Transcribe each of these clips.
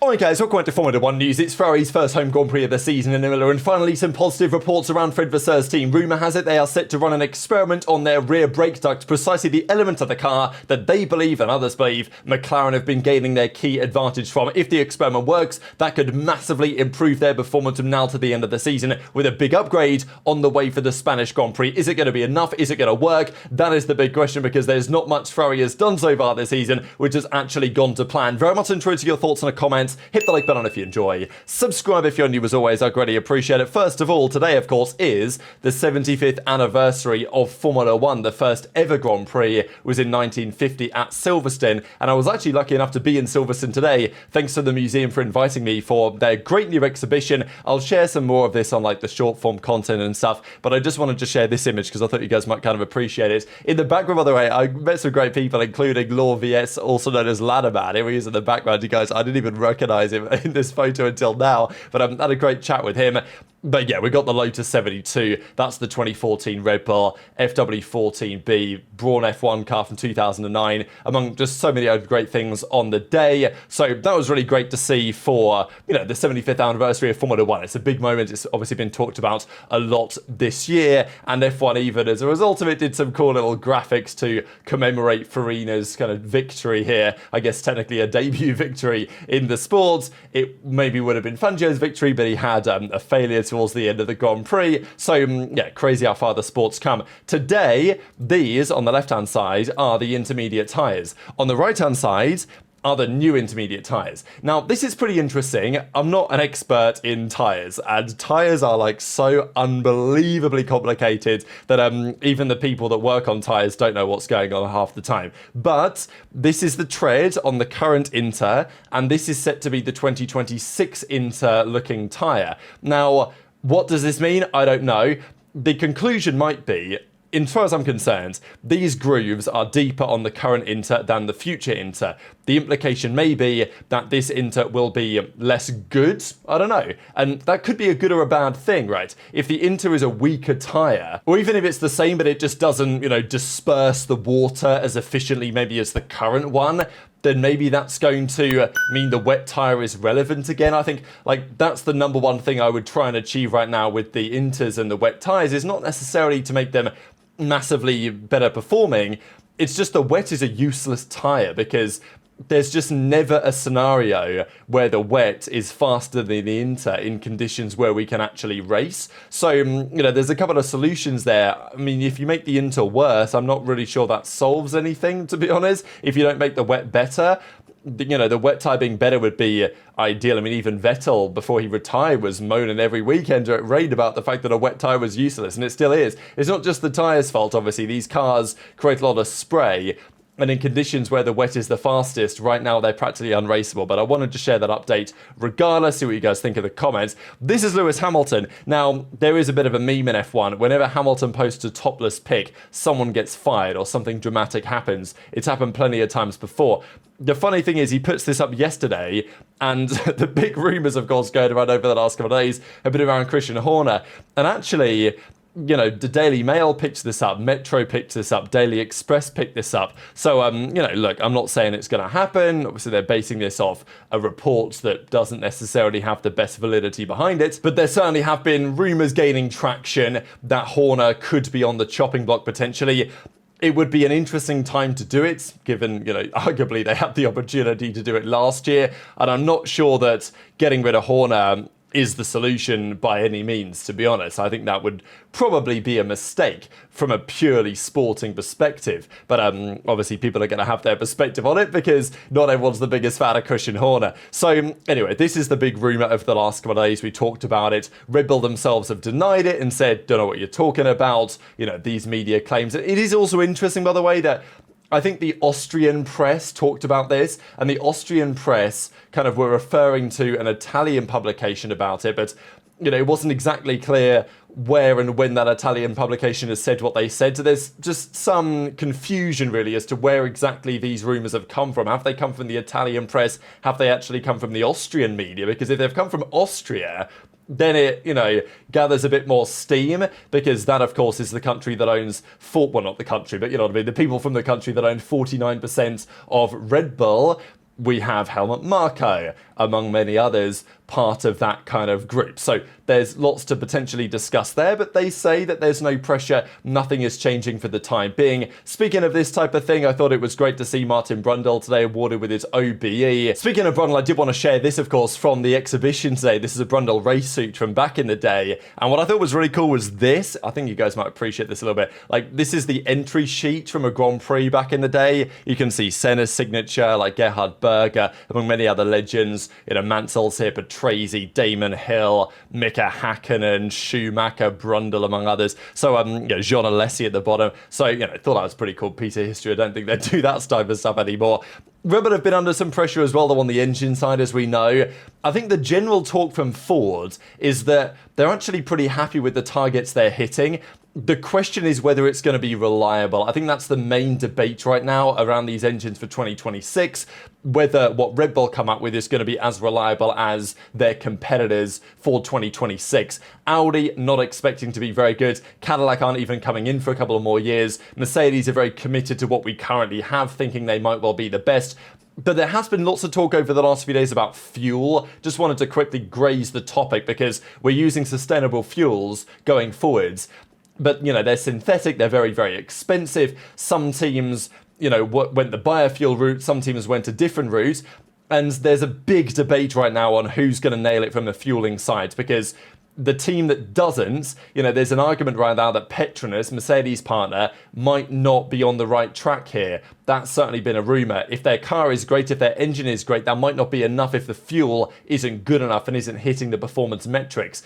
Alright guys, welcome back to Formula 1 news. It's Ferrari's first home Grand Prix of the season in Imola, and finally some positive reports around Fred Vasseurs' team. Rumour has it they are set to run an experiment on their rear brake duct, precisely the element of the car that they believe and others believe McLaren have been gaining their key advantage from. If the experiment works, that could massively improve their performance from now to the end of the season, with a big upgrade on the way for the Spanish Grand Prix. Is it going to be enough? Is it going to work? That is the big question, because there's not much Ferrari has done so far this season which has actually gone to plan. Very much interested in your thoughts in the comments. Hit the like button if you enjoy. Subscribe if you're new as always, I greatly appreciate it. First of all, today of course is the 75th anniversary of Formula 1. The first ever Grand Prix was in 1950 at Silverstone, and I was actually lucky enough to be in Silverstone today, thanks to the museum for inviting me for their great new exhibition. I'll share some more of this on like the short form content and stuff, but I just wanted to share this image because I thought you guys might kind of appreciate it. In the background, by the way, I met some great people, including Law VS, also known as Ladderman. Here he is in the background, you guys. I didn't even recognize him in this photo until now, but I had a great chat with him. But yeah, we got the Lotus 72. That's the 2014 Red Bull FW14B Brawn F1 car from 2009, among just so many other great things on the day. So that was really great to see for, you know, the 75th anniversary of Formula 1. It's a big moment. It's obviously been talked about a lot this year, and F1 even as a result of it did some cool little graphics to commemorate Farina's kind of victory here. I guess technically a debut victory in the sport. It maybe would have been Fangio's victory, but he had a failure towards the end of the Grand Prix. So yeah, crazy how far the sport's come. Today, these on the left-hand side are the intermediate tyres. On the right-hand side are the new intermediate tyres. Now, this is pretty interesting. I'm not an expert in tyres, and tyres are like so unbelievably complicated that even the people that work on tyres don't know what's going on half the time. But this is the tread on the current Inter, and this is set to be the 2026 Inter looking tyre. Now, what does this mean? I don't know. The conclusion might be, as far as I'm concerned, these grooves are deeper on the current Inter than the future Inter. The implication may be that this Inter will be less good. I don't know. And that could be a good or a bad thing, right? If the Inter is a weaker tyre, or even if it's the same but it just doesn't, you know, disperse the water as efficiently maybe as the current one, then maybe that's going to mean the wet tyre is relevant again. I think like that's the number one thing I would try and achieve right now with the Inters and the wet tyres, is not necessarily to make them massively better performing. It's just the wet is a useless tyre, because there's just never a scenario where the wet is faster than the Inter in conditions where we can actually race. So, you know, there's a couple of solutions there. I mean, if you make the Inter worse, I'm not really sure that solves anything, to be honest. If you don't make the wet better, you know, the wet tyre being better would be ideal. I mean, even Vettel, before he retired, was moaning every weekend at rain about the fact that a wet tyre was useless, and it still is. It's not just the tyre's fault, obviously. These cars create a lot of spray, and in conditions where the wet is the fastest, right now they're practically unraceable. But I wanted to share that update regardless. See what you guys think in the comments. This is Lewis Hamilton. Now, there is a bit of a meme in F1. Whenever Hamilton posts a topless pic, someone gets fired or something dramatic happens. It's happened plenty of times before. The funny thing is, he puts this up yesterday, and the big rumours, of course, going around over the last couple of days have been around Christian Horner. And actually, you know, the Daily Mail picked this up, Metro picked this up, Daily Express picked this up. So, you know, look, I'm not saying it's going to happen. Obviously, they're basing this off a report that doesn't necessarily have the best validity behind it. But there certainly have been rumours gaining traction that Horner could be on the chopping block potentially. It would be an interesting time to do it, given, you know, arguably they had the opportunity to do it last year. And I'm not sure that getting rid of Horner is the solution by any means, to be honest. I think that would probably be a mistake from a purely sporting perspective. But obviously people are going to have their perspective on it, because not everyone's the biggest fan of Christian Horner. So anyway, this is the big rumour of the last couple of days. We talked about it. Red Bull themselves have denied it and said, don't know what you're talking about. You know, these media claims. It is also interesting, by the way, that I think the Austrian press talked about this, and the Austrian press kind of were referring to an Italian publication about it, but, you know, it wasn't exactly clear where and when that Italian publication has said what they said. So there's just some confusion really as to where exactly these rumours have come from. Have they come from the Italian press? Have they actually come from the Austrian media? Because if they've come from Austria, then it, you know, gathers a bit more steam, because that, of course, is the country that owns, well, not the country, but you know what I mean, the people from the country that own 49% of Red Bull. We have Helmut Marko, among many others, part of that kind of group. So there's lots to potentially discuss there, but they say that there's no pressure, nothing is changing for the time being. Speaking of this type of thing, I thought it was great to see Martin Brundle today awarded with his OBE. Speaking of Brundle, I did want to share this, of course, from the exhibition today. This is a Brundle race suit from back in the day, and what I thought was really cool was this. I think you guys might appreciate this a little bit. Like, this is the entry sheet from a Grand Prix back in the day. You can see Senna's signature, like Gerhard Berger, among many other legends. Mansell's here, Patrese, Damon Hill, Mika Hakkinen, Schumacher, Brundle, among others. So, Jean Alesi at the bottom. So, I thought that was a pretty cool piece of history. I don't think they do that type of stuff anymore. Red Bull have been under some pressure as well, though, on the engine side, as we know. I think the general talk from Ford is that they're actually pretty happy with the targets they're hitting. The question is whether it's going to be reliable. I think that's the main debate right now around these engines for 2026, whether what Red Bull come up with is going to be as reliable as their competitors for 2026. Audi not expecting to be very good. Cadillac aren't even coming in for a couple of more years. Mercedes are very committed to what we currently have, thinking they might well be the best. But there has been lots of talk over the last few days about fuel. Just wanted to quickly graze the topic because we're using sustainable fuels going forwards. But, they're synthetic, they're very, very expensive. Some teams, went the biofuel route, some teams went a different route. And there's a big debate right now on who's going to nail it from the fueling side, because the team that doesn't, there's an argument right now that Petronas, Mercedes' partner, might not be on the right track here. That's certainly been a rumour. If their car is great, if their engine is great, that might not be enough if the fuel isn't good enough and isn't hitting the performance metrics.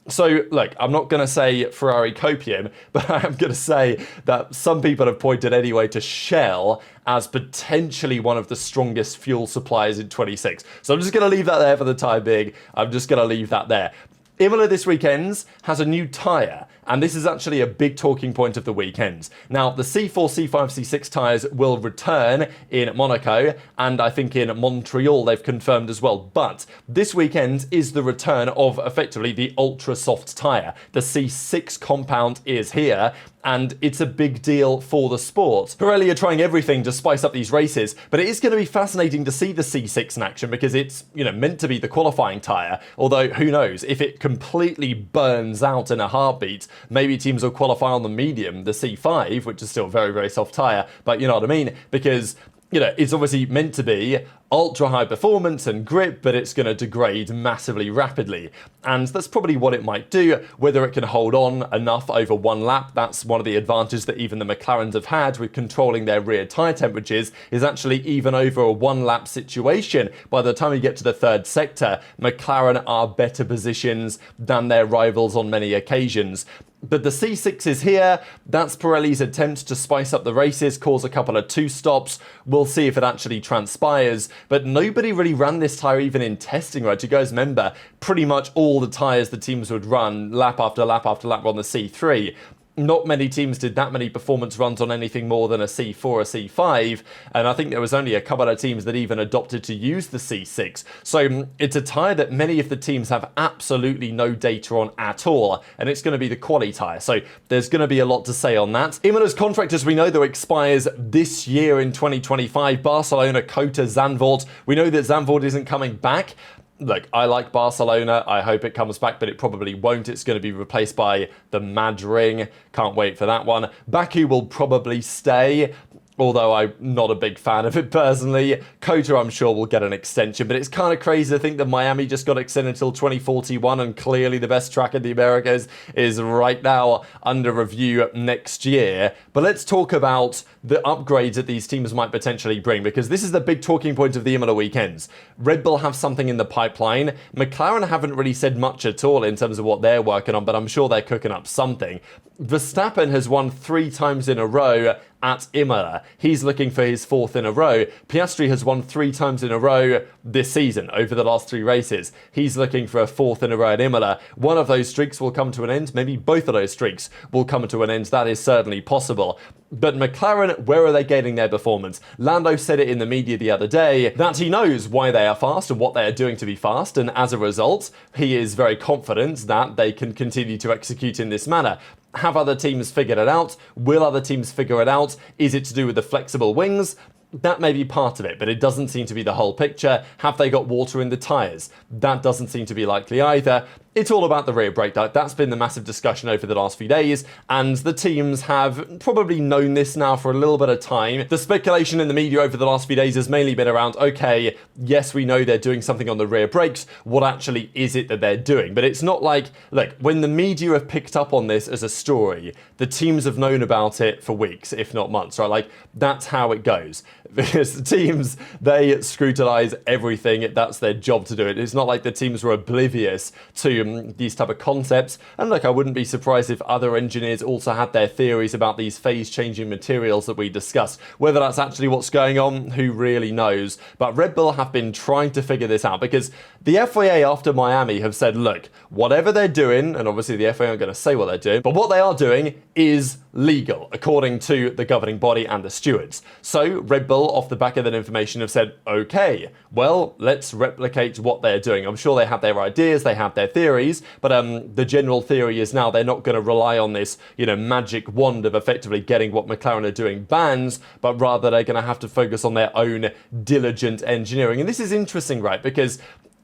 So, look, I'm not going to say Ferrari copium, but I am going to say that some people have pointed anyway to Shell as potentially one of the strongest fuel suppliers in 26. So I'm just going to leave that there for the time being. I'm just going to leave that there. Imola this weekend has a new tyre, and this is actually a big talking point of the weekend. Now, the C4, C5, C6 tyres will return in Monaco, and I think in Montreal they've confirmed as well. But this weekend is the return of effectively the ultra soft tyre. The C6 compound is here, and it's a big deal for the sport. Pirelli are trying everything to spice up these races, but it is going to be fascinating to see the C6 in action because it's, meant to be the qualifying tyre. Although, who knows, if it completely burns out in a heartbeat, maybe teams will qualify on the medium, the C5, which is still a very, very soft tyre, but you know what I mean? Because it's obviously meant to be ultra high performance and grip, but it's going to degrade massively rapidly. And that's probably what it might do. Whether it can hold on enough over one lap, that's one of the advantages that even the McLarens have had with controlling their rear tyre temperatures, is actually even over a one lap situation. By the time you get to the third sector, McLaren are better positions than their rivals on many occasions. But the C6 is here. That's Pirelli's attempt to spice up the races, cause a couple of two stops. We'll see if it actually transpires. But nobody really ran this tyre even in testing, right? You guys remember pretty much all the tyres the teams would run lap after lap after lap were on the C3. Not many teams did that many performance runs on anything more than a C4 or C5, and I think there was only a couple of teams that even adopted to use the C6. So it's a tyre that many of the teams have absolutely no data on at all, and it's going to be the quali tyre. So there's going to be a lot to say on that. Imola's contract, as we know, though, expires this year in 2025. Barcelona, Cota, Zandvoort. We know that Zandvoort isn't coming back. Look, I like Barcelona. I hope it comes back, but it probably won't. It's going to be replaced by the Mad Ring. Can't wait for that one. Baku will probably stay, although I'm not a big fan of it personally. Cota, I'm sure, will get an extension, but it's kind of crazy to think that Miami just got extended until 2041, and clearly the best track in the Americas is right now under review next year. But let's talk about the upgrades that these teams might potentially bring, because this is the big talking point of the Imola weekends. Red Bull have something in the pipeline. McLaren haven't really said much at all in terms of what they're working on, but I'm sure they're cooking up something. Verstappen has won 3 times in a row at Imola. He's looking for his 4th in a row. Piastri has won 3 times in a row this season over the last 3 races. He's looking for a 4th in a row at Imola. One of those streaks will come to an end. Maybe both of those streaks will come to an end. That is certainly possible. But McLaren, where are they getting their performance? Lando said it in the media the other day that he knows why they are fast and what they are doing to be fast, and as a result, he is very confident that they can continue to execute in this manner. Have other teams figured it out? Will other teams figure it out? Is it to do with the flexible wings? That may be part of it, but it doesn't seem to be the whole picture. Have they got water in the tyres? That doesn't seem to be likely either. It's all about the rear brake duct. That's been the massive discussion over the last few days, and the teams have probably known this now for a little bit of time. The speculation in the media over the last few days has mainly been around, okay, yes, we know they're doing something on the rear brakes. What actually is it that they're doing? But it's not like, look, when the media have picked up on this as a story, the teams have known about it for weeks, if not months, right? Like, that's how it goes. Because the teams, they scrutinize everything. That's their job to do it. It's not like the teams were oblivious to these type of concepts. And look, I wouldn't be surprised if other engineers also had their theories about these phase-changing materials that we discussed. Whether that's actually what's going on, who really knows? But Red Bull have been trying to figure this out, because the FIA after Miami have said, look, whatever they're doing, and obviously the FIA aren't going to say what they're doing, but what they are doing is legal, according to the governing body and the stewards. So Red Bull, off the back of that information, have said, okay, well, let's replicate what they're doing. I'm sure they have their ideas, they have their theories, but the general theory is now they're not going to rely on this, magic wand of effectively getting what McLaren are doing bans, but rather they're going to have to focus on their own diligent engineering. And this is interesting, right? Because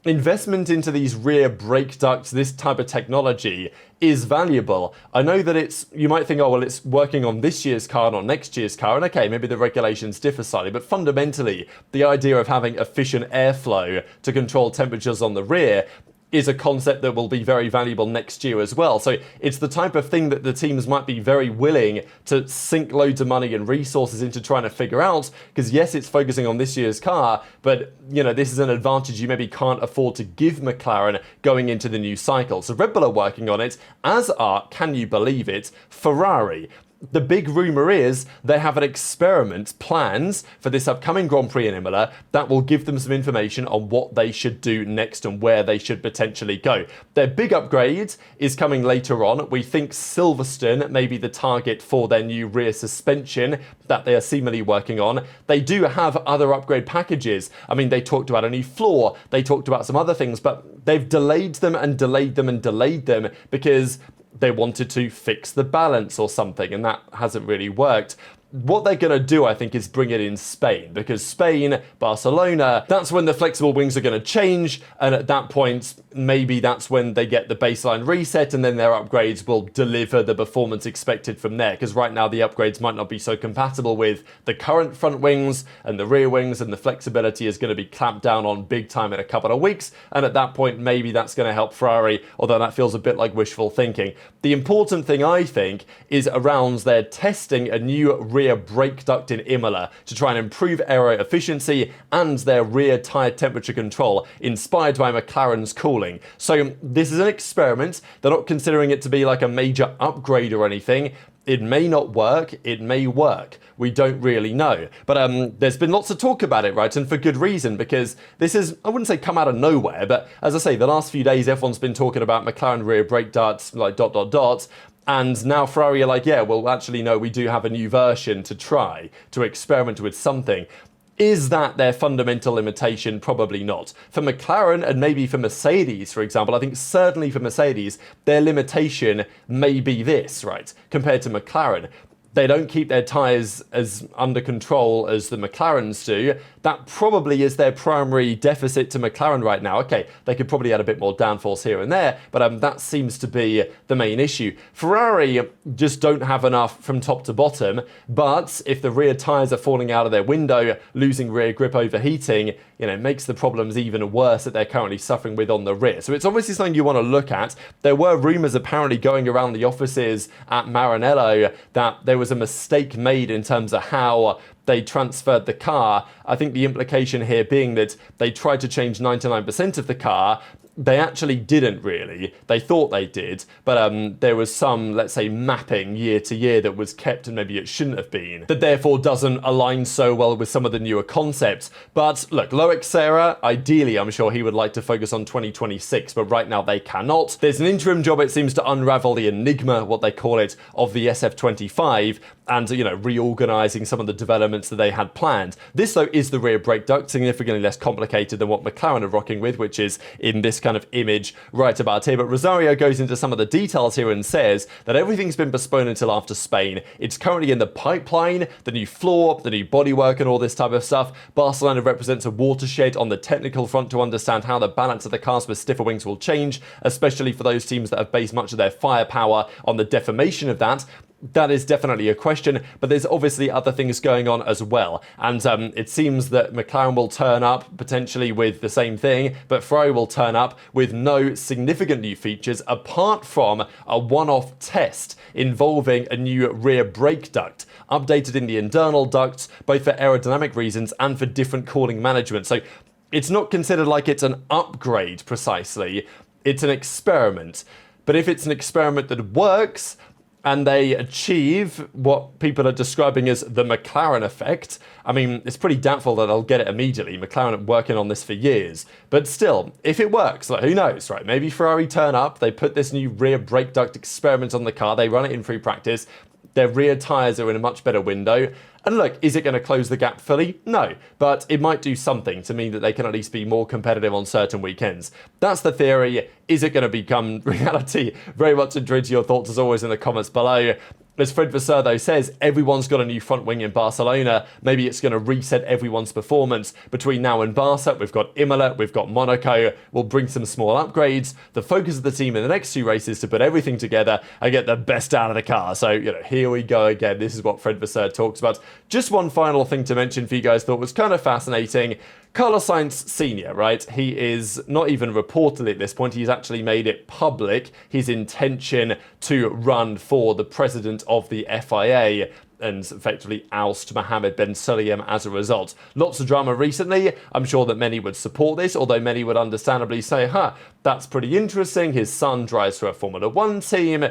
investment into these rear brake ducts, this type of technology, is valuable. I know that you might think, oh, well, it's working on this year's car, not next year's car, and okay, maybe the regulations differ slightly, but fundamentally, the idea of having efficient airflow to control temperatures on the rear is a concept that will be very valuable next year as well. So it's the type of thing that the teams might be very willing to sink loads of money and resources into trying to figure out, because yes, it's focusing on this year's car, but this is an advantage you maybe can't afford to give McLaren going into the new cycle. So Red Bull are working on it, as are, can you believe it, Ferrari. The big rumour is they have an experiment planned for this upcoming Grand Prix in Imola that will give them some information on what they should do next and where they should potentially go. Their big upgrade is coming later on. We think Silverstone may be the target for their new rear suspension that they are seemingly working on. They do have other upgrade packages. I mean, they talked about a new floor, they talked about some other things, but they've delayed them and delayed them and delayed them because they wanted to fix the balance or something, and that hasn't really worked. What they're going to do, I think, is bring it in Spain, because Spain, Barcelona, that's when the flexible wings are going to change, and at that point, maybe that's when they get the baseline reset, and then their upgrades will deliver the performance expected from there, because right now the upgrades might not be so compatible with the current front wings and the rear wings, and the flexibility is going to be clamped down on big time in a couple of weeks, and at that point, maybe that's going to help Ferrari, although that feels a bit like wishful thinking. The important thing, I think, is around their testing a new rear brake duct in Imola to try and improve aero efficiency and their rear tyre temperature control, inspired by McLaren's cooling. So this is an experiment. They're not considering it to be like a major upgrade or anything. It may not work, it may work. We don't really know. But there's been lots of talk about it, right? And for good reason, because this is, I wouldn't say come out of nowhere, but as I say, the last few days, everyone's been talking about McLaren rear brake ducts, like ... And now Ferrari are like, yeah, well, actually, no, we do have a new version to try, to experiment with something. Is that their fundamental limitation? Probably not. For McLaren and maybe for Mercedes, for example, I think certainly for Mercedes, their limitation may be this, right? Compared to McLaren. They don't keep their tyres as under control as the McLarens do. That probably is their primary deficit to McLaren right now. Okay, they could probably add a bit more downforce here and there, but that seems to be the main issue. Ferrari just don't have enough from top to bottom, but if the rear tyres are falling out of their window, losing rear grip, overheating, it makes the problems even worse that they're currently suffering with on the rear. So it's obviously something you want to look at. There were rumours apparently going around the offices at Maranello that there was a mistake made in terms of how they transferred the car. I think the implication here being that they tried to change 99% of the car. They actually didn't really. They thought they did, but there was some, let's say, mapping year to year that was kept and maybe it shouldn't have been, that therefore doesn't align so well with some of the newer concepts. But look, Loic Serra, ideally, I'm sure he would like to focus on 2026, but right now they cannot. There's an interim job, it seems, to unravel the enigma, what they call it, of the SF25, and, reorganising some of the developments that they had planned. This, though, is the rear brake duct, significantly less complicated than what McLaren are rocking with, which is, in this case, kind of image right about here. But Rosario goes into some of the details here and says that everything's been postponed until after Spain. It's currently in the pipeline, the new floor, the new bodywork and all this type of stuff. Barcelona represents a watershed on the technical front to understand how the balance of the cars with stiffer wings will change, especially for those teams that have based much of their firepower on the deformation of that. That is definitely a question, but there's obviously other things going on as well. And it seems that McLaren will turn up potentially with the same thing, but Ferrari will turn up with no significant new features apart from a one-off test involving a new rear brake duct, updated in the internal ducts, both for aerodynamic reasons and for different cooling management. So it's not considered like it's an upgrade precisely, it's an experiment. But if it's an experiment that works, and they achieve what people are describing as the McLaren effect, I mean, it's pretty doubtful that they'll get it immediately. McLaren have been working on this for years. But still, if it works, like, who knows, right? Maybe Ferrari turn up, they put this new rear brake duct experiment on the car, they run it in free practice, their rear tyres are in a much better window. And look, is it going to close the gap fully? No, but it might do something to mean that they can at least be more competitive on certain weekends. That's the theory. Is it going to become reality? Very much intrigued to your thoughts as always in the comments below. As Fred Vasseur, though, says, everyone's got a new front wing in Barcelona. Maybe it's going to reset everyone's performance. Between now and Barca, we've got Imola, we've got Monaco. We'll bring some small upgrades. The focus of the team in the next two races to put everything together and get the best out of the car. So, here we go again. This is what Fred Vasseur talks about. Just one final thing to mention for you guys thought was kind of fascinating. Carlos Sainz Sr., right? He is not even reportedly at this point. He's actually made it public, his intention to run for the president of the FIA and effectively oust Mohammed Ben Sulayem as a result. Lots of drama recently. I'm sure that many would support this, although many would understandably say, that's pretty interesting. His son drives for a Formula One team.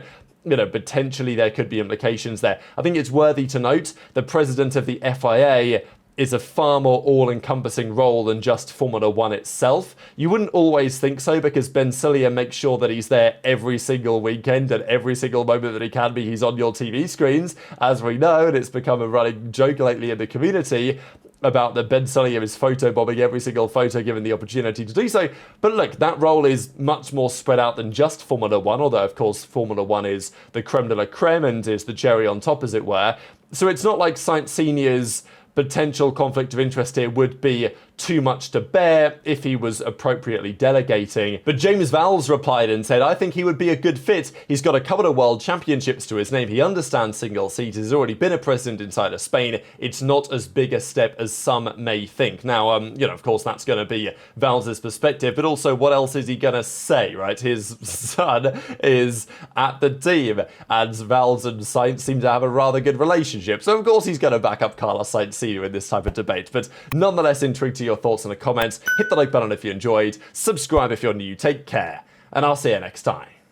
Potentially there could be implications there. I think it's worthy to note the president of the FIA is a far more all-encompassing role than just Formula One itself. You wouldn't always think so because Ben Sulayem makes sure that he's there every single weekend and every single moment that he can be, he's on your TV screens, as we know, and it's become a running joke lately in the community about that Ben Sulayem is photobombing every single photo given the opportunity to do so. But look, that role is much more spread out than just Formula One, although of course Formula One is the creme de la creme and is the cherry on top, as it were. So it's not like Sainz Sr.'s potential conflict of interest here would be too much to bear if he was appropriately delegating. But James Vowles replied and said, I think he would be a good fit. He's got a couple of world championships to his name. He understands single seat. He's already been a president inside of Spain. It's not as big a step as some may think. Now, of course, that's going to be Vowles' perspective, but also what else is he going to say, right? His son is at the team, and Vowles and Sainz seem to have a rather good relationship. So, of course, he's going to back up Carlos Sainz Sr. in this type of debate. But nonetheless, intrigued to your thoughts in the comments. Hit the like button if you enjoyed. Subscribe if you're new. Take care. And I'll see you next time.